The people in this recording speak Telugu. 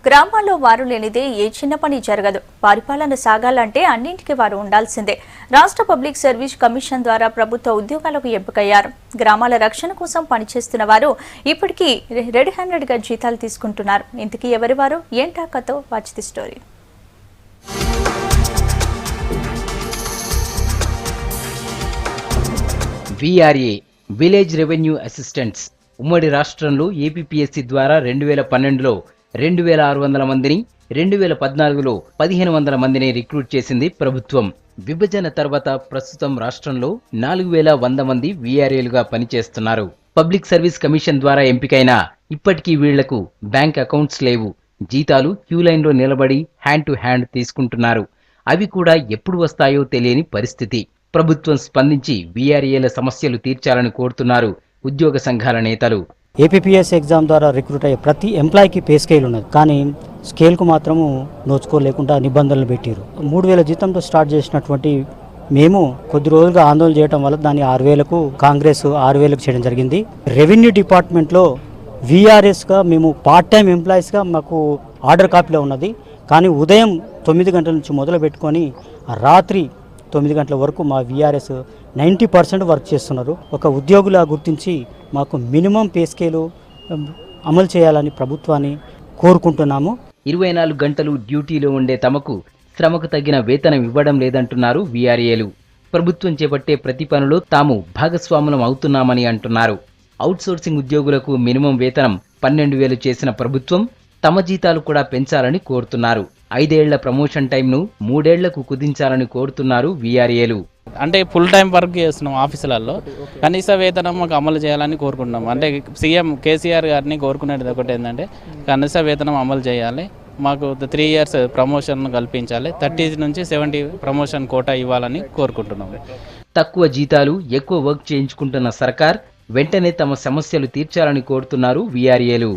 గ్రామాల్లో వారు లేనిదే ఏ చిన్న పని జరగదు. పరిపాలన సాగాలంటే అన్నింటికీ వారు ఉండాల్సిందే. రాష్ట్ర పబ్లిక్ సర్వీస్ కమిషన్ ద్వారా ప్రభుత్వ ఉద్యోగాలకు ఎంపికయ్యారు. గ్రామాల రక్షణ కోసం పనిచేస్తున్న వారు ఇప్పటికీ రెడ్ హ్యాండెడ్ గా జీతాలు తీసుకుంటున్నారు. ఇంతకీ ఎవరి వారు ఏంటాకతో watch the story. VRA village revenue assistants ఉమ్మడి రాష్ట్రంలో ఏపీపీఎస్సీ ద్వారా 2012లో 2600 మందిని, 2014లో 1500 మందిని రిక్రూట్ చేసింది ప్రభుత్వం. విభజన తర్వాత ప్రస్తుతం రాష్ట్రంలో 4100 మంది VRAలుగా పనిచేస్తున్నారు. పబ్లిక్ సర్వీస్ కమిషన్ ద్వారా ఎంపికైన ఇప్పటికీ వీళ్లకు బ్యాంక్ అకౌంట్స్ లేవు. జీతాలు క్యూ లైన్లో నిలబడి హ్యాండ్ టు హ్యాండ్ తీసుకుంటున్నారు. అవి కూడా ఎప్పుడు వస్తాయో తెలియని పరిస్థితి. ప్రభుత్వం స్పందించి VRAల సమస్యలు తీర్చాలని కోరుతున్నారు ఉద్యోగ సంఘాల నేతలు. ఏపీపీఎస్ ఎగ్జామ్ ద్వారా రిక్రూట్ అయ్యే ప్రతి ఎంప్లాయీకి పే స్కేల్ ఉన్నది, కానీ స్కేల్కు మాత్రము నోచుకోలేకుండా నిబంధనలు పెట్టారు. 3000 జీతంతో స్టార్ట్ చేసినటువంటి మేము కొద్ది రోజులుగా ఆందోళన చేయడం వల్ల దాన్ని 6000కు కాంగ్రెస్ 6000కు చేయడం జరిగింది. రెవెన్యూ డిపార్ట్మెంట్లో VRSగా మేము పార్ట్ టైం ఎంప్లాయీస్గా మాకు ఆర్డర్ కాపీలో ఉన్నది. కానీ ఉదయం 9 గంటల నుంచి మొదలు పెట్టుకొని రాత్రి 9 గంటల వరకు మా VRS 90% వర్క్ చేస్తున్నారు. ఒక ఉద్యోగులా గుర్తించి మాకు మినిమం పే స్కేలు అమలు చేయాలని ప్రభుత్వాన్ని కోరుకుంటున్నాము. 24 గంటలు డ్యూటీలో ఉండే తమకు శ్రమకు తగిన వేతనం ఇవ్వడం లేదంటున్నారు VRAలు. ప్రభుత్వం చేపట్టే ప్రతి పనిలో తాము భాగస్వాములం అవుతున్నామని అంటున్నారు. అవుట్సోర్సింగ్ ఉద్యోగులకు మినిమం వేతనం 12,000 చేసిన ప్రభుత్వం తమ జీతాలు కూడా పెంచాలని కోరుతున్నారు. 5 ఏళ్ల ప్రమోషన్ టైంను 3 ఏళ్లకు కుదించాలని కోరుతున్నారు VRAలు. అంటే ఫుల్ టైం వర్క్ చేస్తున్నాం ఆఫీసులలో, కనీస వేతనం మాకు అమలు చేయాలని కోరుకుంటున్నాం. అంటే సీఎం కేసీఆర్ గారిని కోరుకునేది ఒకటి ఏంటంటే కనీస వేతనం అమలు చేయాలి, మాకు 3 ఇయర్స్ ప్రమోషన్ కల్పించాలి, 30 నుంచి 70 ప్రమోషన్ కోటా ఇవ్వాలని కోరుకుంటున్నాం. తక్కువ జీతాలు ఎక్కువ వర్క్ చేయించుకుంటున్న సర్కార్ వెంటనే తమ సమస్యలు తీర్చాలని కోరుతున్నారు VRAలు.